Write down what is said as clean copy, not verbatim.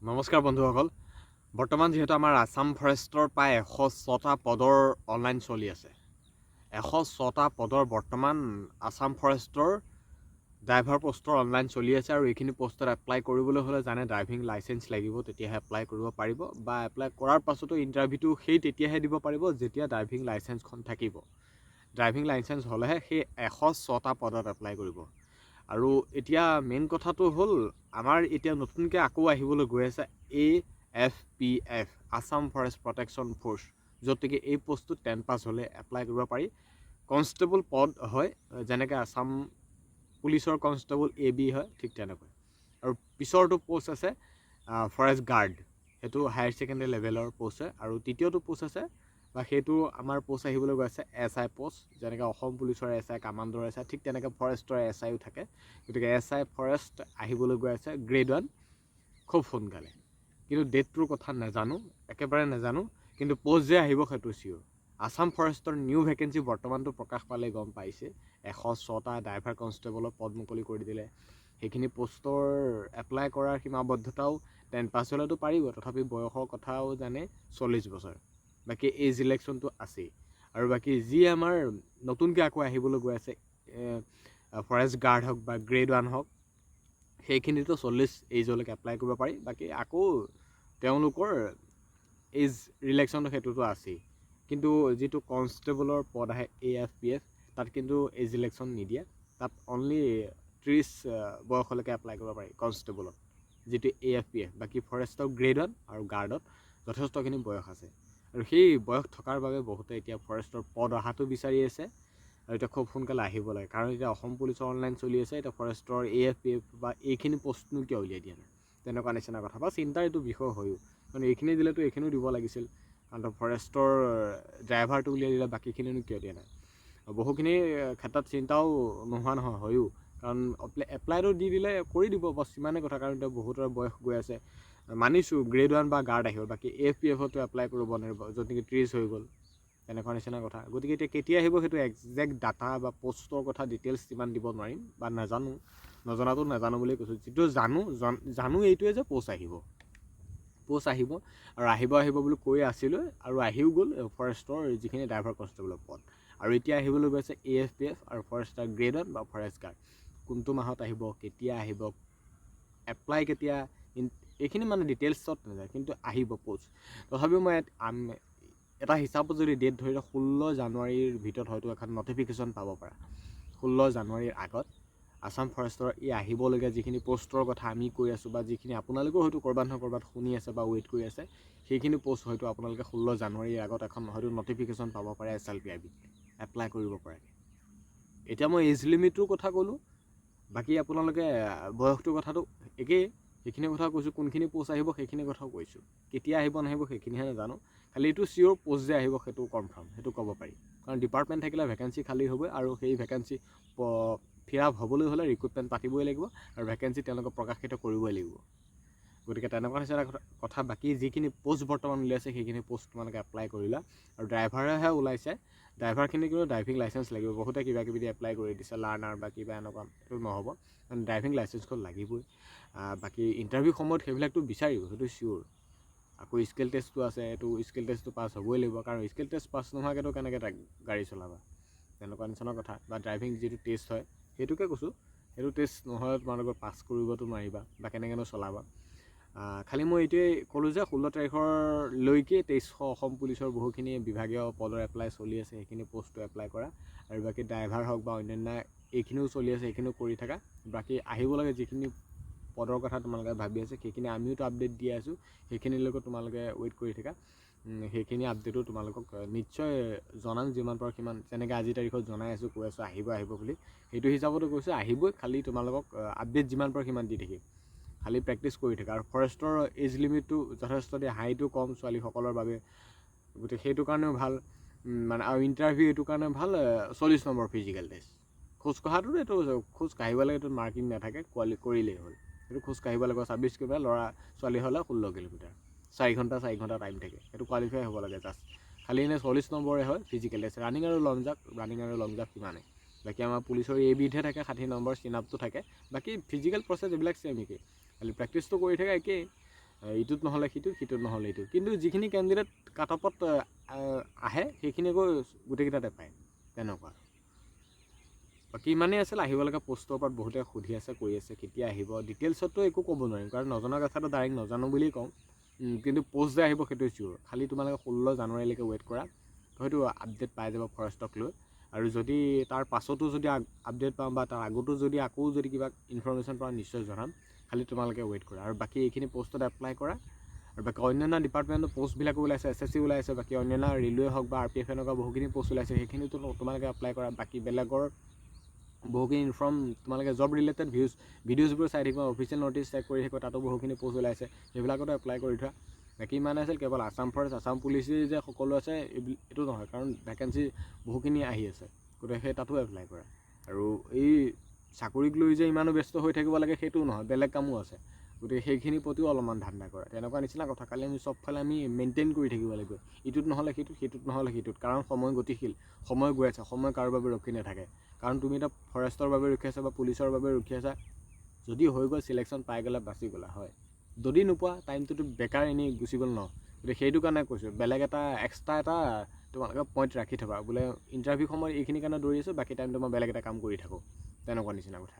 নমস্কাৰ বন্ধুসকল। বৰ্তমান যিহেতু আমাৰ আসাম ফৰেষ্টৰ প্ৰায় 106টা পদৰ অনলাইন চলি আছে। 106টা পদৰ বৰ্তমান আসাম ফৰেষ্টৰ ড্ৰাইভাৰ পোষ্টৰ অনলাইন চলি আছে আৰু এইখিনি পোষ্টত এপ্লাই কৰিবলৈ হ'লে জানে ড্ৰাইভিং লাইচেন্স লাগিব, তেতিয়াহে এপ্লাই কৰিব পাৰিব বা এপ্লাই কৰাৰ পাছতো ইণ্টাৰভিউটো তেতিয়াহে দিব পাৰিব যেতিয়া ড্ৰাইভিং লাইচেন্সখন থাকিব। ড্ৰাইভিং লাইচেন্স হ'লেহে সেই 106টা পদত এপ্লাই কৰিব। আৰু এতিয়া মেইন কথাটো হ'ল আমাৰ এতিয়া নতুনকৈ আকৌ আহিবলৈ গৈ আছে AFPF Assam forest protection force, য'ত নেকি এই পোষ্টটোত 10 পাছ হ'লে এপ্লাই কৰিব পাৰি। কনষ্টেবল পদ হয়, যেনেকৈ আসাম পুলিচৰ কনষ্টেবল AB হয়, ঠিক তেনেকৈ। আৰু পিছৰটো পোষ্ট আছে ফৰেষ্ট গাৰ্ড, সেইটো হায়াৰ ছেকেণ্ডেৰী লেভেলৰ পোষ্ট হয়। আৰু তৃতীয়টো পোষ্ট আছে বা সেইটো আমাৰ পোষ্ট আহিবলৈ গৈ আছে SI পোষ্ট, যেনেকৈ অসম পুলিচৰ SI, কামাণ্ডৰ SI, ঠিক তেনেকৈ ফৰেষ্টৰ SIও থাকে। গতিকে SI ফৰেষ্ট আহিবলৈ গৈ আছে গ্ৰেড 1 খুব সোনকালে। কিন্তু ডেটটোৰ কথা নাজানো, একেবাৰে নাজানো, কিন্তু পোষ্ট যে আহিব সেইটো চিয়'ৰ। আসাম ফৰেষ্টৰ নিউ ভেকেঞ্চি বৰ্তমানটো প্ৰকাশ পালে গম পাইছে। 106টা ড্ৰাইভাৰ কনষ্টেবলৰ পদ মুকলি কৰি দিলে। সেইখিনি পোষ্টৰ এপ্লাই কৰাৰ সীমাবদ্ধতাও 10 পাছ হ'লেতো পাৰিব, তথাপি বয়সৰ কথাও জানে 40 বছৰ। বাকী এজ ইলেকশ্যনটো আছেই। আৰু বাকী যি আমাৰ নতুনকৈ আকৌ আহিবলৈ গৈ আছে ফৰেষ্ট গাৰ্ড হওক বা গ্ৰেড 1 হওক, সেইখিনিতো 40 এইজলৈকে এপ্লাই কৰিব পাৰি। বাকী আকৌ তেওঁলোকৰ এজ ৰিলেক্সনটো সেইটোতো আছেই। কিন্তু যিটো কনষ্টেবলৰ পদ আহে AFPF, তাত কিন্তু এজ ইলেকশ্যন নিদিয়ে। তাত অনলি 30 বয়সলৈকে এপ্লাই কৰিব পাৰি কনষ্টেবলত, যিটো AFPF। বাকী ফৰেষ্টৰ গ্ৰেড 1 আৰু গাৰ্ডত যথেষ্টখিনি বয়স আছে। আৰু সেই বয়স থকাৰ বাবে বহুতে এতিয়া ফৰেষ্টৰ পদ অহাটো বিচাৰি আছে আৰু এতিয়া খুব সোনকালে আহিব লাগে। কাৰণ এতিয়া অসম পুলিচৰ অনলাইন চলি আছে, এতিয়া ফৰেষ্টৰ AFPF বা এইখিনি পোষ্টনো কিয় উলিয়াই দিয়া নাই, তেনেকুৱা নিচিনা কথা বা চিন্তাৰ এইটো বিষয় হয়ও। কাৰণ এইখিনি দিলেতো এইখিনিও দিব লাগিছিল, কাৰণ ফৰেষ্টৰ ড্ৰাইভাৰটো উলিয়াই দিলে বাকীখিনিনো কিয় দিয়া নাই। বহুখিনি ক্ষেত্ৰত চিন্তাও নোহোৱা নহয়, হয়ও। কাৰণ এপ্লাইটো দি দিলে কৰি দিব, বছ সিমানেই কথা। কাৰণ এতিয়া বহুতৰ বয়স গৈ আছে, মানিছোঁ গ্ৰেড 1 বা গাৰ্ড আহিব, বাকী AFPFতো এপ্লাই কৰিব নোৱাৰিব, য'ত নেকি 30 হৈ গ'ল, তেনেকুৱা নিচিনা কথা। গতিকে এতিয়া কেতিয়া আহিব সেইটো একজেক্ট ডাটা বা পোষ্টৰ কথা ডিটেইলছ ইমান দিব নোৱাৰিম বা নাজানো, নজনাটো নাজানো বুলিয়ে কৈছোঁ। যিটো জানো এইটোৱে যে পোষ্ট আহিব আৰু আহিব বুলি কৈ আছিলোঁ আৰু আহিও গ'ল ফৰেষ্টৰ যিখিনি ড্ৰাইভাৰ কনষ্টেবলৰ পদ। আৰু এতিয়া আহিবলৈ গৈ আছে AFPF আৰু ফৰেষ্টাৰ গ্ৰেড 1 বা ফৰেষ্ট গাৰ্ড। কোনটো মাহত আহিব, কেতিয়া আহিব, এপ্লাই কেতিয়া, এইখিনি মানে ডিটেইলছত নাযায়, কিন্তু আহিব পোষ্ট। তথাপিও মই এটা হিচাপত যদি ডেট ধৰি লওক 16 জানুৱাৰীৰ ভিতৰত হয়তো এখন নটিফিকেশ্যন পাব পাৰা। 16 জানুৱাৰীৰ আগত আসাম ফৰেষ্টৰ এই আহিবলগীয়া যিখিনি পোষ্টৰ কথা আমি কৈ আছোঁ বা যিখিনি আপোনালোকেও হয়তো ক'ৰবাত নহয় ক'ৰবাত শুনি আছে বা ৱেইট কৰি আছে, সেইখিনি পোষ্ট হয়তো আপোনালোকে 16 জানুৱাৰীৰ আগত এখন হয়তো নটিফিকেশ্যন পাব পাৰে SLPIB এপ্লাই কৰিব পৰাকৈ। এতিয়া মই এজ লিমিটটোৰ কথা ক'লোঁ, বাকী আপোনালোকে বয়সটোৰ কথাটো একেই, সেইখিনি কথা কৈছোঁ। কোনখিনি পোষ্ট আহিব সেইখিনি কথাও কৈছোঁ। কেতিয়া আহিব নাহিব সেইখিনিহে নাজানো, খালি এইটো চিয়'ৰ পোষ্ট যে আহিব সেইটো কনফাৰ্ম, সেইটো ক'ব পাৰি। কাৰণ ডিপাৰ্টমেণ্ট থাকিলে ভেকেঞ্চি খালী হ'বই, আৰু সেই ভেকেঞ্চি ফিল আপ হ'বলৈ হ'লে ৰিক্ৰুটমেণ্ট পাতিবই লাগিব আৰু ভেকেঞ্চি তেওঁলোকে প্ৰকাশিত কৰিবই লাগিব। গতিকে তেনেকুৱা নিচিনা কথা। বাকী যিখিনি পোষ্ট বৰ্তমান উলিয়াইছে সেইখিনি পোষ্ট তোমালোকে এপ্লাই কৰিলা। আৰু ড্ৰাইভাৰেহে ওলাইছে, ড্ৰাইভাৰখিনি কিন্তু ড্ৰাইভিং লাইচেন্স লাগিব। বহুতে কিবা কিবি এপ্লাই কৰি দিছে, লাৰ্ণাৰ বা কিবা এনেকুৱা, সেইটো নহ'ব, কাৰণ ড্ৰাইভিং লাইচেন্সখন লাগিবই। বাকী ইণ্টাৰভিউ সময়ত সেইবিলাকতো বিচাৰিব, সেইটো চিয়'ৰ। আকৌ স্কিল টেষ্টটো আছে, এইটো স্কিল টেষ্টটো পাছ হ'বই লাগিব, কাৰণ স্কিল টেষ্ট পাছ নোহোৱাকৈতো কেনেকৈ গাড়ী চলাবা, তেনেকুৱা নিচিনা কথা। বা ড্ৰাইভিং যিটো টেষ্ট হয় সেইটোকে কৈছোঁ, সেইটো টেষ্ট নহ'লে তোমালোকৰ পাছ কৰিবতো নোৱাৰিবা বা কেনেকৈনো চলাবা। খালি মই এইটোৱেই ক'লোঁ যে 16 তাৰিখলৈকে 2300 অসম পুলিচৰ বহুখিনি বিভাগীয় পদৰ এপ্লাই চলি আছে, সেইখিনি পোষ্টটো এপ্লাই কৰা। আৰু বাকী ড্ৰাইভাৰ হওক বা অন্যান্য এইখিনিও চলি আছে, সেইখিনিও কৰি থাকা। বাকী আহিব লাগে যিখিনি পদৰ কথা তোমালোকে ভাবি আছে, সেইখিনি আমিওতো আপডেট দি আছোঁ, সেইখিনিলৈকে তোমালোকে ৱেইট কৰি থাকা। সেইখিনি আপডেটো তোমালোকক নিশ্চয় জনাম যিমান পাৰোঁ সিমান। যেনেকৈ আজিৰ তাৰিখত জনাই আছোঁ, কৈ আছোঁ আহিব বুলি, সেইটো হিচাপতো কৈছোঁ আহিবই। খালি তোমালোকক আপডেট যিমান পাৰোঁ সিমান দি থাকিম, খালি প্ৰেক্টিচ কৰি থাকা। আৰু ফৰেষ্টৰ এজ লিমিটটো যথেষ্ট দিয়ে, হাইটো কম ছোৱালীসকলৰ বাবে, গতিকে সেইটো কাৰণেও ভাল। মানে আৰু ইণ্টাৰভিউ এইটো কাৰণে ভাল, 40 নম্বৰ ফিজিকেল টেষ্ট। খোজ কঢ়াটো এইটো খোজ কাঢ়িব লাগে, এইটো মাৰ্কিং নাথাকে, কৰিলেই হ'ল। সেইটো খোজ কাঢ়িব লাগিব 26 কিলোমিটাৰ, ল'ৰা ছোৱালী হ'লে 16 কিলোমিটাৰ, 4 ঘণ্টা টাইম থাকে, সেইটো কোৱালিফাই হ'ব লাগে জাষ্ট। খালি এনেই 40 নম্বৰে হয় ফিজিকেল টেষ্ট। ৰানিং আৰু লং জাম্প সিমানেই। বাকী আমাৰ পুলিচৰ এইবিধহে থাকে 60 নম্বৰ, চিন আপটো থাকে। বাকী ফিজিকেল প্ৰচেছ এইবিলাক ছেম একেই, খালি প্ৰেক্টিচটো কৰি থাকে একেই। ইটোত নহ'লে সিটোত, সিটোত নহ'লে ইটোত। কিন্তু যিখিনি কেণ্ডিডেট কাট অফত আহে সেইখিনি আকৌ গোটেইকেইটাতে পায়, তেনেকুৱা। বাকী ইমানেই আছিল, আহিব লগা পোষ্টৰ ওপৰত বহুতে সুধি আছে, কৰি আছে, কেতিয়া আহিব ডিটেইলছততো একো ক'ব নোৱাৰিম, কাৰণ নজনা কথাটো ডাইৰেক্ট নাজানো বুলিয়েই কওঁ। কিন্তু পোষ্ট যে আহিব সেইটো চিয়'ৰ। খালি তোমালোকে 16 জানুৱাৰীলৈকে ৱেইট কৰা, হয়তো আপডেট পাই যাব ফৰেষ্টক লৈ। আৰু যদি তাৰ পাছতো যদি আপডেট পাওঁ বা তাৰ আগতো যদি আকৌ যদি কিবা ইনফৰমেশ্যন পাওঁ নিশ্চয় জনাম। খালি তোমালোকে ৱেইট কৰা। আৰু বাকী এইখিনি পোষ্টত এপ্লাই কৰা। আৰু বাকী অন্যান্য ডিপাৰ্টমেণ্টৰ পোষ্টবিলাকো ওলাইছে, SSC ওলাইছে, বাকী অন্যান্য ৰেলৱে হওক বা RPF এনেকুৱা বহুখিনি পোষ্ট ওলাইছে, সেইখিনিতো তোমালোকে এপ্লাই কৰা। বাকী বেলেগৰ বহুখিনি তোমালোকে জব ৰিলেটেড ভিডিঅ'জবোৰ চাই থাকিবা, অফিচিয়েল ন'টিচ চেক কৰি থাকিবা, তাতো বহুখিনি পোষ্ট ওলাইছে, সেইবিলাকতো এপ্লাই কৰি থোৱা। বাকী ইমান আছিল, কেৱল আছাম ফৰেষ্ট, আছাম পুলিচেই যে সকলো আছে এইটো নহয়, কাৰণ ভেকেঞ্চি বহুখিনি আহি আছে, গতিকে সেই তাতো এপ্লাই কৰা। আৰু এই চাকৰিক লৈ যে ইমানো ব্যস্ত হৈ থাকিব লাগে সেইটোও নহয়, বেলেগ কামো আছে, গতিকে সেইখিনিৰ প্ৰতিও অলপমান ধান্দা কৰা, তেনেকুৱা নিচিনা কথা। খালি আমি চবফালে মেইনটেইন কৰি থাকিব লাগিব, ইটোত নহ'লে সিটোত, সিটোত নহ'লে সিটোত, কাৰণ সময় গতিশীল, সময় গৈ আছে, সময় কাৰো বাবে ৰখি নাথাকে। কাৰণ তুমি এতিয়া ফৰেষ্টৰ বাবে ৰখি আছা বা পুলিচৰ বাবে ৰখি আছা, যদি হৈ গ'ল চিলেকশ্যন পাই গ'লা, বাচি গ'লা, হয়। যদি নোপোৱা টাইমটোতো বেকাৰ এনেই গুচি গ'ল ন। গতিকে সেইটো কাৰণে কৈছোঁ, বেলেগ এটা এক্সট্ৰা এটা তোমালোকে পইণ্ট ৰাখি থবা, বোলে ইণ্টাৰভিউ সময়ত এইখিনি কাৰণে দৌৰি আছোঁ, বাকী টাইমটো মই বেলেগ এটা কাম কৰি থাকোঁ, তেনেকুৱা নিচিনা কথা।